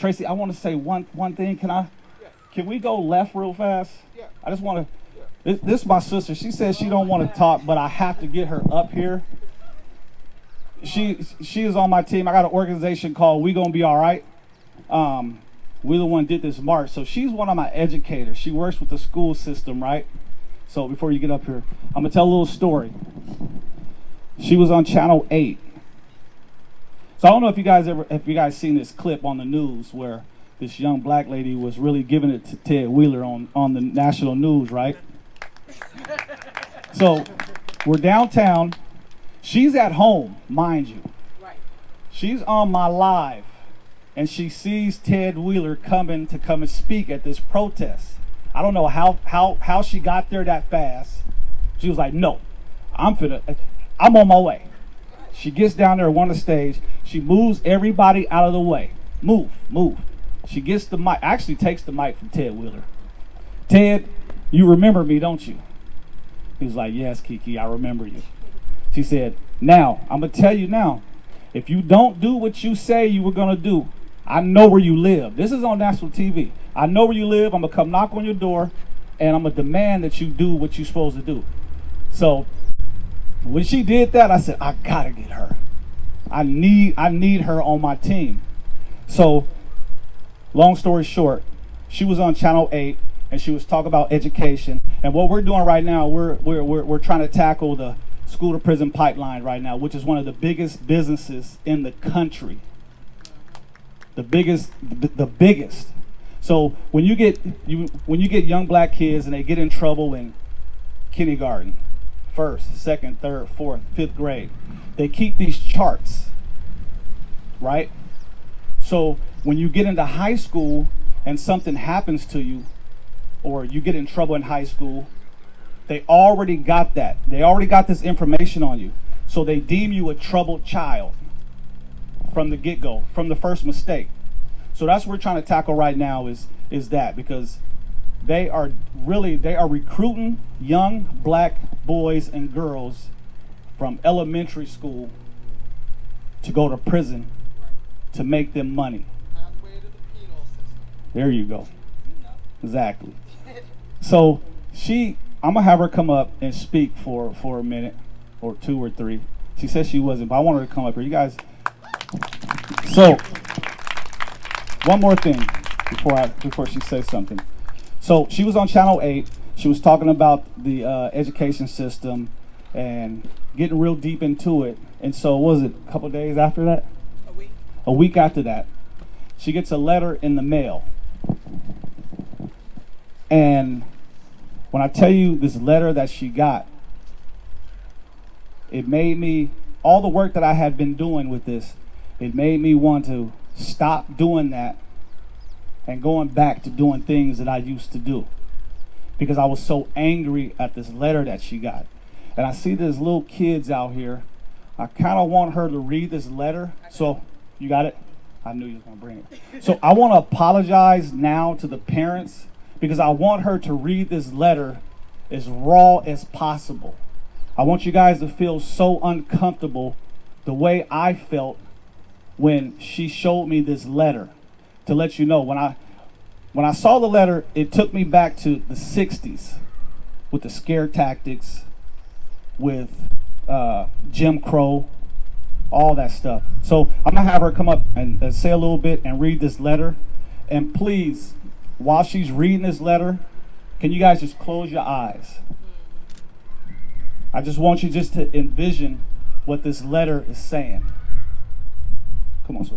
Tracy, I want to say one thing. Can we go left real fast? Yeah. I just want to. This is my sister. She says she don't want to talk, but I have to get her up here. She is on my team. I got an organization called We Gonna Be All Right. We the one did this march. So she's one of my educators. She works with the school system, right? So before you get up here, I'm gonna tell a little story. She was on Channel 8. So I don't know if you guys seen this clip on the news where this young black lady was really giving it to Ted Wheeler on the national news, right? So we're downtown. She's at home, mind you. Right. She's on my live, and she sees Ted Wheeler come and speak at this protest. I don't know how she got there that fast. She was like, no, I'm on my way. She gets down there on the stage. She moves everybody out of the way. Move. She gets the mic, actually takes the mic from Ted Wheeler. Ted, you remember me, don't you? He was like, yes, Kiki, I remember you. She said, now, I'm going to tell you now, if you don't do what you say you were going to do, I know where you live. This is on national TV. I know where you live. I'm going to come knock on your door, and I'm going to demand that you do what you're supposed to do. So when she did that, I said, I got to get her. I need her on my team. So long story short, she was on Channel 8, and she was talking about education. And what we're doing right now, we're trying to tackle the school to prison pipeline right now, which is one of the biggest businesses in the country. The biggest. So when you get young black kids and they get in trouble in kindergarten, first, second, third, fourth, fifth grade, they keep these charts, right? So when you get into high school and something happens to you, or you get in trouble in high school, they already got that. They already got this information on you. So they deem you a troubled child from the get-go, from the first mistake. So that's what we're trying to tackle right now is that, because they are recruiting young black boys and girls from elementary school to go to prison to make them money. Halfway to the penal system. There you go. Exactly. So I'm gonna have her come up and speak for a minute or two or three. She said she wasn't, but I want her to come up here. You guys. So one more thing before she says something. So she was on Channel 8. She was talking about the education system and getting real deep into it. And so what was it, a couple days after that? A week. A week after that, she gets a letter in the mail. And when I tell you this letter that she got, it made me, all the work that I had been doing with this, it made me want to stop doing that and going back to doing things that I used to do, because I was so angry at this letter that she got. And I see there's little kids out here. I kind of want her to read this letter. So, you got it? I knew you was going to bring it. So I want to apologize now to the parents, because I want her to read this letter as raw as possible. I want you guys to feel so uncomfortable the way I felt when she showed me this letter, to let you know, when I saw the letter, it took me back to the 60s with the scare tactics, with Jim Crow, all that stuff. So I'm gonna have her come up and say a little bit and read this letter. And please, while she's reading this letter, can you guys just close your eyes? I just want you just to envision what this letter is saying. Come on, sir.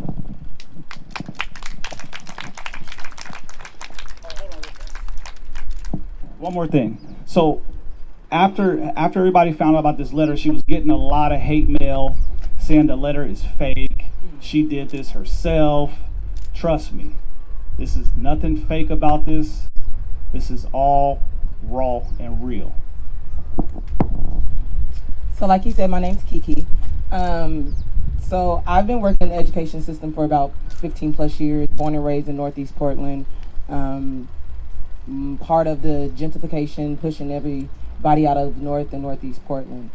One more thing. So after everybody found out about this letter, she was getting a lot of hate mail saying the letter is fake. She did this herself. Trust me, this is nothing fake about this. This is all raw and real. So like you said, my name's Kiki. So I've been working in the education system for about 15 plus years, born and raised in Northeast Portland. Part of the gentrification, pushing everybody out of North and Northeast Portland.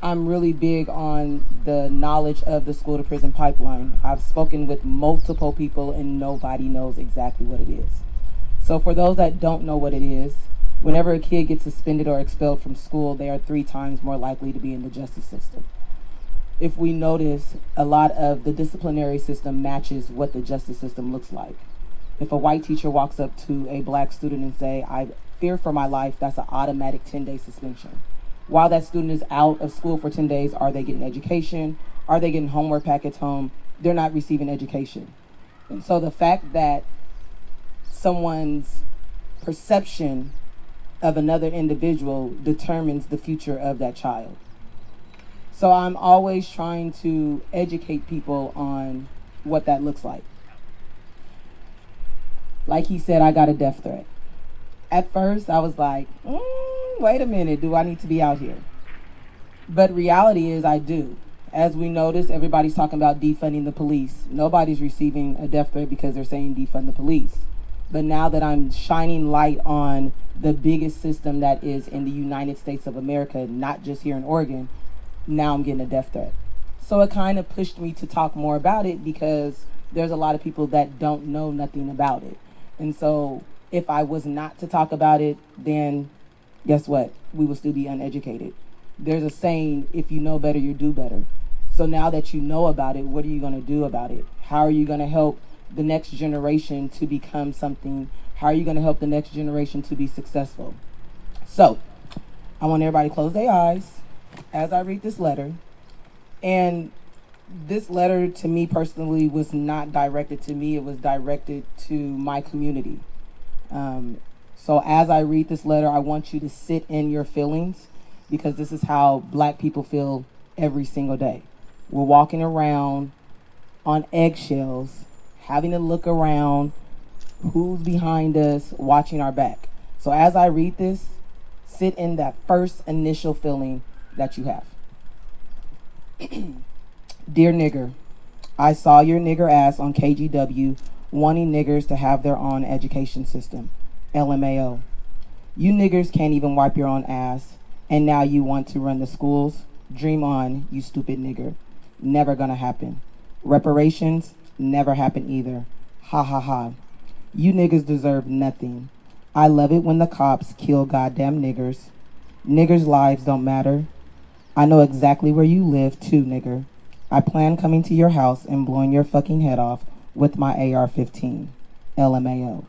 I'm really big on the knowledge of the school to prison pipeline. I've spoken with multiple people and nobody knows exactly what it is. So for those that don't know what it is, whenever a kid gets suspended or expelled from school, they are 3 times more likely to be in the justice system. If we notice, a lot of the disciplinary system matches what the justice system looks like. If a white teacher walks up to a black student and say, "I fear for my life," that's an automatic 10-day suspension. While that student is out of school for 10 days, are they getting education? Are they getting homework packets home? They're not receiving education. And so the fact that someone's perception of another individual determines the future of that child. So I'm always trying to educate people on what that looks like. Like he said, I got a death threat. At first, I was like, wait a minute, do I need to be out here? But reality is I do. As we notice, everybody's talking about defunding the police. Nobody's receiving a death threat because they're saying defund the police. But now that I'm shining light on the biggest system that is in the United States of America, not just here in Oregon, now I'm getting a death threat. So it kind of pushed me to talk more about it because there's a lot of people that don't know nothing about it. And so if I was not to talk about it, then guess what? We will still be uneducated. There's a saying, if you know better, you do better. So now that you know about it, what are you going to do about it? How are you going to help the next generation to become something? How are you going to help the next generation to be successful? So I want everybody to close their eyes as I read this letter. And this letter to me personally was not directed to me. It was directed to my community. So as I read this letter, I want you to sit in your feelings because this is how Black people feel every single day. We're walking around on eggshells, having to look around, who's behind us, watching our back. So as I read this, sit in that first initial feeling that you have. Dear nigger, I saw your nigger ass on KGW wanting niggers to have their own education system. LMAO. You niggers can't even wipe your own ass, and now you want to run the schools? Dream on, you stupid nigger. Never gonna happen. Reparations? Never happen either. Ha ha ha. You niggas deserve nothing. I love it when the cops kill goddamn niggers. Niggers' lives don't matter. I know exactly where you live too, nigger. I plan coming to your house and blowing your fucking head off with my AR-15. LMAO.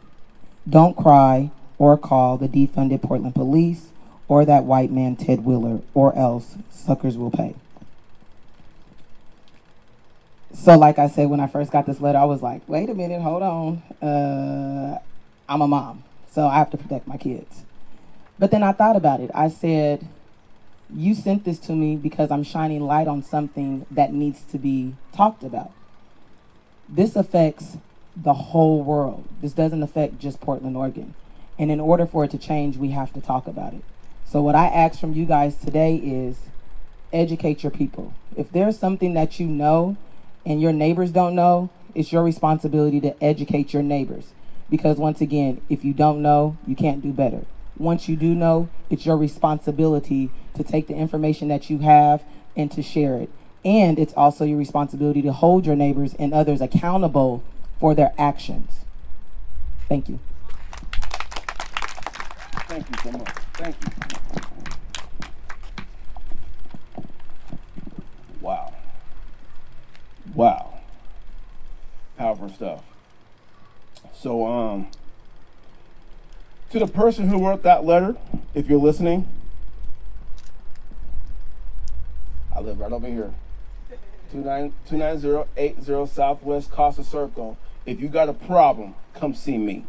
Don't cry or call the defunded Portland police or that white man Ted Wheeler, or else suckers will pay. So like I said, when I first got this letter, I was like, wait a minute, hold on. I'm a mom, so I have to protect my kids. But then I thought about it. I said, you sent this to me because I'm shining light on something that needs to be talked about. This affects the whole world. This doesn't affect just Portland, Oregon. And in order for it to change, we have to talk about it. So what I ask from you guys today is educate your people. If there's something that you know and your neighbors don't know, it's your responsibility to educate your neighbors. Because once again, if you don't know, you can't do better. Once you do know, it's your responsibility to take the information that you have and to share it. And it's also your responsibility to hold your neighbors and others accountable for their actions. Thank you. Thank you so much. Thank you. Wow. Wow. Powerful stuff. So, to the person who wrote that letter, if you're listening, I live right over here. 29080 Southwest Costa Circle. If you got a problem, come see me.